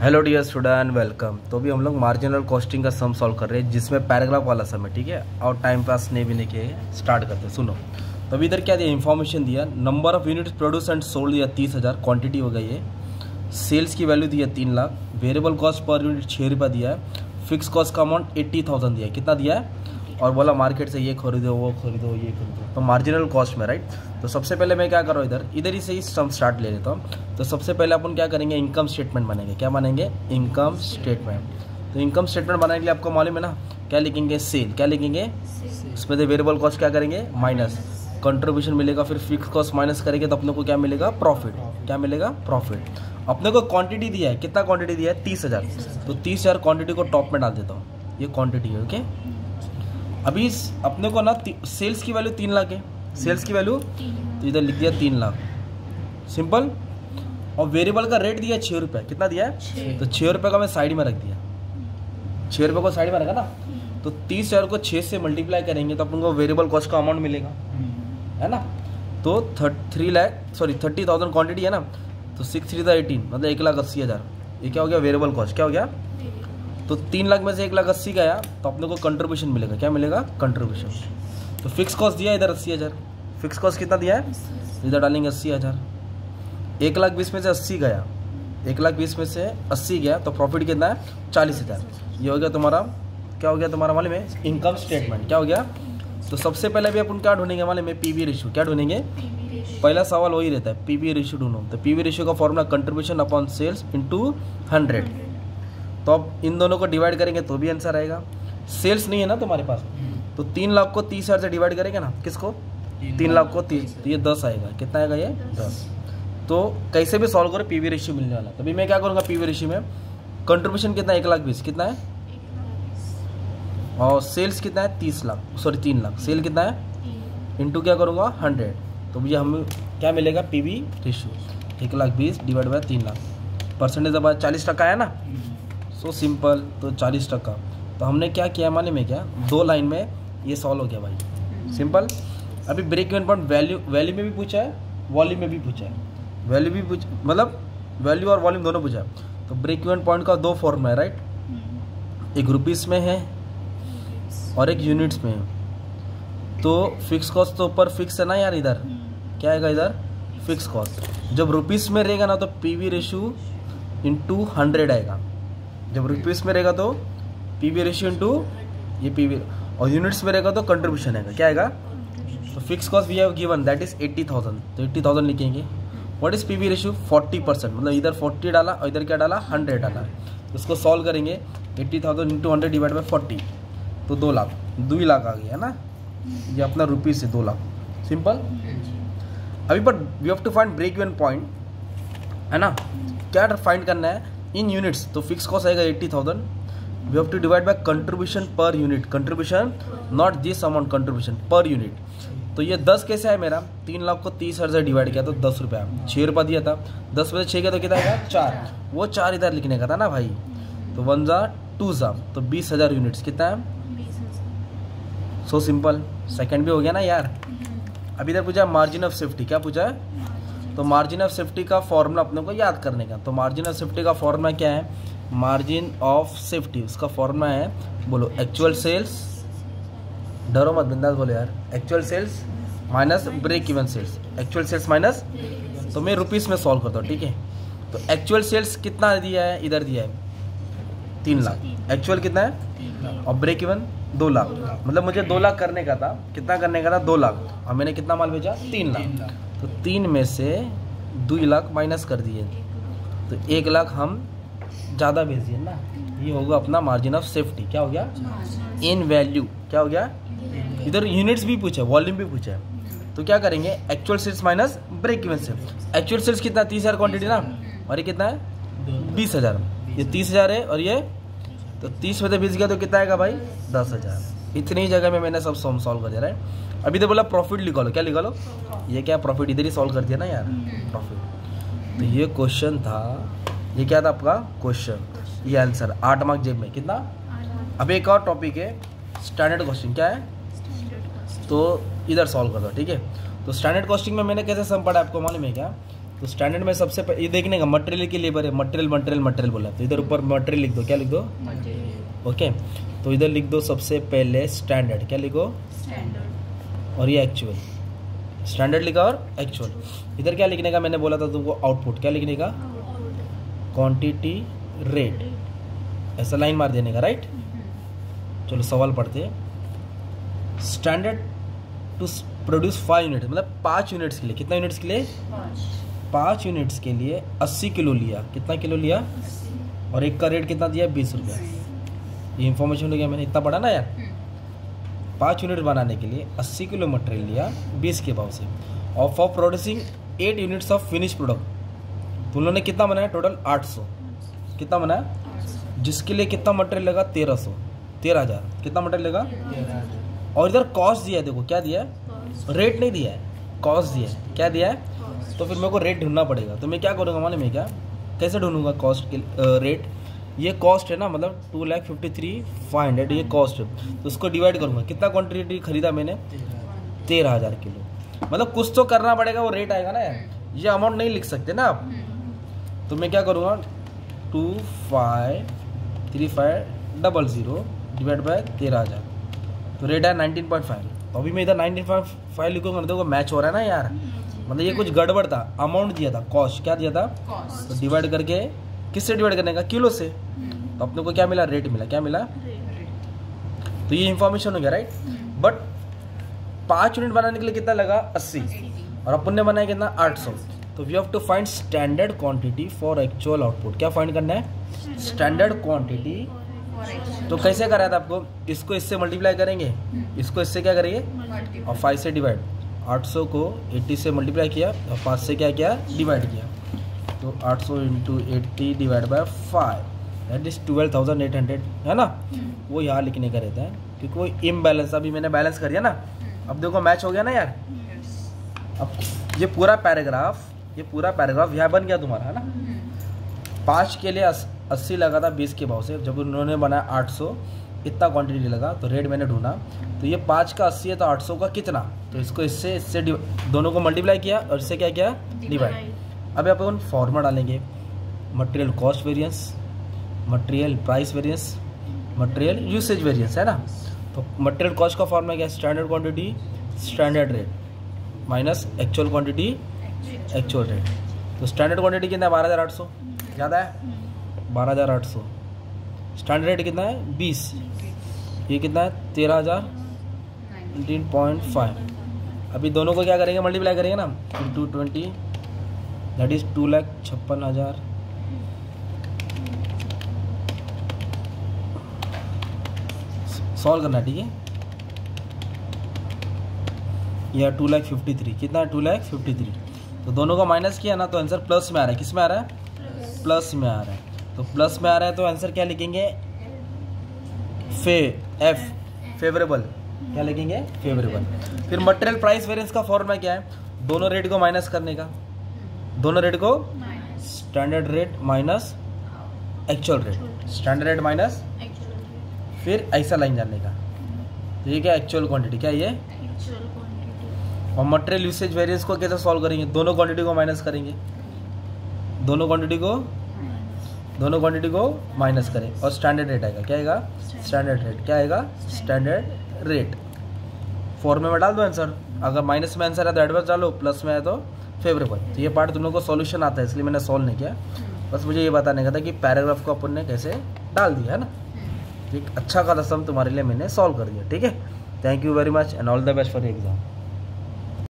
Hello dear student, welcome. तो अभी हम लोग मार्जिनल कॉस्टिंग का सम सॉल्व कर रहे हैं, जिसमें पैराग्राफ वाला सम है, ठीक है। और टाइम पास नहीं भी नहीं किए, स्टार्ट करते हैं। सुनो, तो अभी इधर क्या दिया, इन्फॉर्मेशन दिया, number of units produce and sold दिया 30,000, क्वांटिटी हो गई है। सेल्स की वैल्यू दिया 3 lakh, variable cost per unit 6 रुपये दिया है, फिक्स कॉस्ट का अमाउंट 80,000 दिया है। कितना दिया है? और बोला मार्केट से ये खरीदो, वो खरीदो, ये खरीदो। तो मार्जिनल कॉस्ट में, राइट। तो सबसे पहले मैं क्या कर रहा हूँ, इधर ही से ही सम स्टार्ट ले लेता हूँ। तो सबसे पहले अपन क्या करेंगे, इनकम स्टेटमेंट बनेंगे। क्या बनेंगे? Income statement. तो इनकम स्टेटमेंट बनाने के लिए आपको मालूम है ना, क्या लिखेंगे? सेल। क्या लिखेंगे? उसमें से वेरिएबल कॉस्ट क्या करेंगे? माइनस, कंट्रीब्यूशन मिलेगा, फिर फिक्स कॉस्ट माइनस करेंगे तो अपने को क्या मिलेगा? प्रॉफिट। क्या मिलेगा? प्रॉफिट। अपने को क्वांटिटी दिया है, कितना क्वांटिटी दिया है? 30,000। तो 30,000 क्वांटिटी को टॉप में डाल देता हूँ, ये क्वांटिटी है, ओके। अभी अपने को ना सेल्स की वैल्यू 3 लाख है, सेल्स की वैल्यू, तो इधर लिख दिया 3 लाख, सिंपल। और वेरिएबल का रेट दिया 6 रुपये। कितना दिया है? तो 6 रुपये का मैं साइड में रख दिया, 6 रुपये को साइड में रखा ना। तो 30,000 को 6 से मल्टीप्लाई करेंगे तो अपन को वेरिएबल कॉस्ट का अमाउंट मिलेगा, है ना। तो 30,000 क्वांटिटी है ना, तो 6 3 18, मतलब 1,80,000। ये क्या हो गया? Variable cost. क्या हो गया? तो 3 लाख में से 1,80,000 गया तो अपने को कंट्रीब्यूशन मिलेगा। क्या मिलेगा? कंट्रीब्यूशन। तो फिक्स कॉस्ट दिया इधर 80,000। फिक्स कॉस्ट कितना दिया है? इधर डालेंगे 80,000। 1,20,000 में से 80 गया, 1,20,000 में से 80 गया, तो प्रॉफिट कितना है? 40,000। ये हो गया तुम्हारा, क्या हो गया तुम्हारा मालूम है? Income statement. क्या हो गया? तो सबसे पहले भी अपन क्या ढूंढेंगे मालूम है? PV ratio. क्या ढूंढेंगे? पहला सवाल वही रहता है, पीवी रेशियो ढूंढो। तो पीवी रेशियो का formula contribution upon sales into 100। तो अब इन दोनों को डिवाइड करेंगे तो भी आंसर आएगा। सेल्स नहीं है ना तुम्हारे पास, तो 3 लाख को 30,000 से डिवाइड करेंगे ना, किसको? 3 लाख को 30, तो ये 10 आएगा। कितना आएगा? ये 10। तो कैसे भी सॉल्व करो, पीवी रेशियो मिलने वाला। तभी मैं क्या करूँगा, पीवी रेशियो में कंट्रीब्यूशन कितना है? 1,20,000। कितना है? और सेल्स कितना है? 3 लाख। सेल कितना है? इंटू क्या करूँगा? 100। तो भैया हमें क्या मिलेगा? PV ratio 1,20,000 divide by 3 lakh. Percentage अब 40% है ना, सो सिंपल। तो 40%। तो हमने क्या किया मालूम है क्या? 2 लाइन में ये सॉल्व हो गया भाई, सिंपल। अभी ब्रेक इवन पॉइंट वैल्यू में भी पूछा है, वॉल्यूम में भी पूछा है। वैल्यू भी मतलब वैल्यू और वॉल्यूम दोनों पूछा है। तो ब्रेक इवन पॉइंट का 2 फॉर्म है, राइट। एक रुपीस में है और एक यूनिट्स में है। तो फिक्स कॉस्ट तो ऊपर फिक्स है ना यार, इधर क्या आएगा? इधर फिक्स कॉस्ट। जब रुपीस में रहेगा ना तो पीवी रेशियो इंटू 100 आएगा। जब रुपीस में रहेगा तो पीवी रेशियो इंटू ये पीवी, और यूनिट्स में रहेगा तो कंट्रीब्यूशन आएगा। क्या आएगा? तो fix cost we have given that is 80,000, तो 80,000 लिखेंगे। What is PV ratio? 40%, मतलब इधर 40 डाला और इधर क्या डाला? 100 डाला। तो इसको सॉल्व करेंगे, 80,000 इंटू 100 डिवाइड बाई 40, तो 2 लाख आ गया, है ना। ये अपना रुपीस से 2 लाख, सिंपल। अभी but we have to find break even point, है ना। क्या फाइंड करना है? In units. तो फिक्स कॉस्ट आएगा 80,000, we have to divide by contribution per unit. Contribution not this amount, contribution per unit. तो ये 10 कैसे है मेरा? 3 लाख को 30,000 से डिवाइड किया तो 10 रुपया, 6 रुपया दिया था। 10 में से 6 किया तो कितना आएगा? 4। वो 4 इधर लिखने का था ना भाई। तो 1 जा 2 जा, तो 20,000 यूनिट्स। कितना है? So simple. सेकंड भी हो गया ना यार। अभी इधर पूछा मार्जिन ऑफ सेफ्टी। क्या पूछा है? तो मार्जिन ऑफ सेफ्टी का फॉर्मूला अपने को याद करने का। तो मार्जिन ऑफ सेफ्टी का फॉर्मूला क्या है? मार्जिन ऑफ सेफ्टी, उसका फॉर्मूला है, बोलो, एक्चुअल सेल्स, डरो मत, बिंदास बोलो यार, actual sales minus break even sales. Actual sales minus, तो मैं रुपीस में सॉल्व करता हूँ, ठीक है। तो एक्चुअल सेल्स कितना दिया है? इधर दिया है 3 लाख। एक्चुअल कितना है? और ब्रेक इवन 2 लाख, मतलब मुझे 2 लाख करने का था। कितना करने का था? 2 लाख। और मैंने कितना माल भेजा? 3 लाख। तो 3 में से 2 लाख माइनस कर दिए, तो 1 लाख हम ज़्यादा भेज दिए ना। ये होगा अपना मार्जिन ऑफ सेफ्टी। क्या हो गया? इन वैल्यू। क्या हो गया? इधर यूनिट्स भी पूछा है, वॉल्यूम भी पूछा है। तो क्या करेंगे? Actual sales minus break even sales. Actual sales कितना? 30,000 क्वांटिटी ना, और ये कितना है? 20,000। ये 30,000 है और ये, तो 30 में से 20 गया तो कितना आएगा भाई? 10,000। इतनी ही जगह में मैंने सब सॉल्व कर दिया है। अभी तो बोला प्रॉफिट लिखा लो। क्या लिखा लो? ये क्या प्रॉफिट? इधर ही सॉल्व कर दिया ना यार, प्रॉफिट। तो ये क्वेश्चन था, ये क्या था आपका क्वेश्चन, ये आंसर 8 मार्क जेब में। कितना? अब एक और टॉपिक है स्टैंडर्ड क्वेश्चन। क्या है? तो इधर सॉल्व कर दो, ठीक है। तो स्टैंडर्ड कॉस्टिंग में मैंने कैसे सम पढ़ा आपको मालूम है क्या? तो स्टैंडर्ड में सबसे ये देखने का मटेरियल की लेबर है, मटेरियल मटेरियल मटेरियल बोला, तो इधर ऊपर मटेरियल लिख दो, क्या लिख दो, ओके। तो इधर लिख दो सबसे पहले स्टैंडर्ड, क्या लिखो, स्टैंडर्ड, और ये एक्चुअल, स्टैंडर्ड लिखा और एक्चुअल। इधर क्या लिखने का मैंने बोला था तुमको, आउटपुट, क्या लिखने का, क्वांटिटी रेट, ऐसा लाइन मार देने का, राइट। चलो सवाल पढ़ते हैं। स्टैंडर्ड टू प्रोड्यूस 5 यूनिट, मतलब 5 यूनिट्स के लिए, कितना यूनिट्स के लिए, 5 यूनिट्स के लिए 80 किलो लिया, कितना किलो लिया, और एक का रेट कितना दिया, 20 रुपया। ये इन्फॉर्मेशन हो गया, मैंने इतना पढ़ा ना यार। 5 यूनिट बनाने के लिए 80 किलो मटेरियल लिया 20 के भाव से, और for producing 8 units of finish product, तो उन्होंने कितना बनाया, टोटल 800, कितना बनाया, जिसके लिए कितना मटेरियल लगा, 13,000, कितना मटेरियल लगा, 13,000। और इधर कॉस्ट दिया है, देखो क्या दिया है, रेट नहीं दिया है, कॉस्ट दिया है, क्या दिया है। तो फिर मेरे को रेट ढूंढना पड़ेगा, तो मैं क्या करूँगा मालूम है क्या, कैसे ढूंढूंगा कॉस्ट के रेट, ये कॉस्ट है ना, मतलब 2,53,500 ये कॉस्ट है, तो उसको डिवाइड करूँगा, कितना क्वांटिटी खरीदा मैंने, 13,000 किलो, मतलब कुछ तो करना पड़ेगा, वो रेट आएगा ना यार, ये अमाउंट नहीं लिख सकते ना आप। तो मैं क्या करूँगा, 253500 डिवाइड बाय 13,000, तो रेट है 19.5। तो अभी मैं इधर 19.5 लिखूंगा, देखो मैच हो रहा है ना यार, मतलब ये कुछ गड़बड़ था, अमाउंट दिया था, कॉस्ट क्या दिया था, तो डिवाइड करके किससे डिवाइड करने का, किलो से, तो अपने को क्या मिला, रेट मिला, क्या मिला, तो ये इंफॉर्मेशन हो गया, राइट। बट 5 यूनिट बनाने के लिए कितना लगा, 80, और अपन ने बनाया कितना, 800। तो we have to find standard quantity for actual output, क्या फाइंड करना है, स्टैंडर्ड क्वांटिटी। तो कैसे करा था आपको, इसको इससे मल्टीप्लाई करेंगे, इसको इससे क्या करेंगे, और 5 से डिवाइड, 800 को 80 से मल्टीप्लाई किया, और 5 से क्या किया, डिवाइड किया, तो 800 into 80 divide by 5, that is 12,800, है ना। वो यहाँ लिखने का रहता है, क्योंकि वो इम्बैलेंस, अभी मैंने बैलेंस कर दिया ना, अब देखो मैच हो गया ना यार। अब ये पूरा पैराग्राफ यहाँ बन गया तुम्हारा, है ना। 5 के लिए 80 लगा था 20 के भाव से, जब उन्होंने बनाया 800, इतना क्वांटिटी लगा, तो रेट मैंने ढूंढा, तो ये 5 का 80 है, तो 800 का कितना, तो इसको इससे दोनों को मल्टीप्लाई किया, और इससे क्या किया, डिवाइड। अब अपन फॉर्मूला डालेंगे, material cost variance, material price variance, material usage variance, है ना। तो मटेरियल कॉस्ट का फॉर्मूला क्या है, standard quantity standard rate minus actual quantity actual rate. तो स्टैंडर्ड क्वांटिटी कितना है, 12,800, ज़्यादा है 12,800, स्टैंडर्ड रेट कितना है 20, ये कितना है 13,000, 19.5। अभी दोनों को क्या करेंगे, मल्टीप्लाई करेंगे ना, इंटू 20, दैट इज 2,56,000, सॉल्व करना, ठीक है। यह 2,53,000, कितना है 2,53,000, तो दोनों का माइनस किया ना, तो आंसर प्लस में आ रहा है, किस में आ रहा है, प्लस में आ रहा है। तो प्लस में आ रहा है, तो आंसर क्या लिखेंगे, फेवरेबल, क्या लिखेंगे, फेवरेबल। फिर मटेरियल प्राइस वेरिएंस का फॉर्मूला क्या है, दोनों रेट को माइनस करने का, दोनों रेट को, standard rate minus actual rate, standard rate minus, फिर ऐसा लाइन जाने का, तो ये क्या एक्चुअल क्वांटिटी, क्या ये, और मटेरियल यूसेज वेरिएंस को कैसे सॉल्व करेंगे, दोनों क्वांटिटी को माइनस करेंगे, दोनों क्वांटिटी को माइनस करें, और स्टैंडर्ड रेट आएगा, क्या आएगा, स्टैंडर्ड रेट, क्या आएगा, स्टैंडर्ड रेट। फॉर्मूले में डाल दो आंसर, अगर माइनस में आंसर है तो एडवर्स डालो, प्लस में है तो फेवरेबल। तो ये पार्ट तुम लोग को सॉल्यूशन आता है, इसलिए मैंने सॉल्व नहीं किया, बस मुझे ये बताने का था कि पैराग्राफ को अपन ने कैसे डाल दिया, है ना। एक अच्छा खासा सम तुम्हारे लिए मैंने सॉल्व कर दिया, ठीक है। Thank you very much and all the best for exam.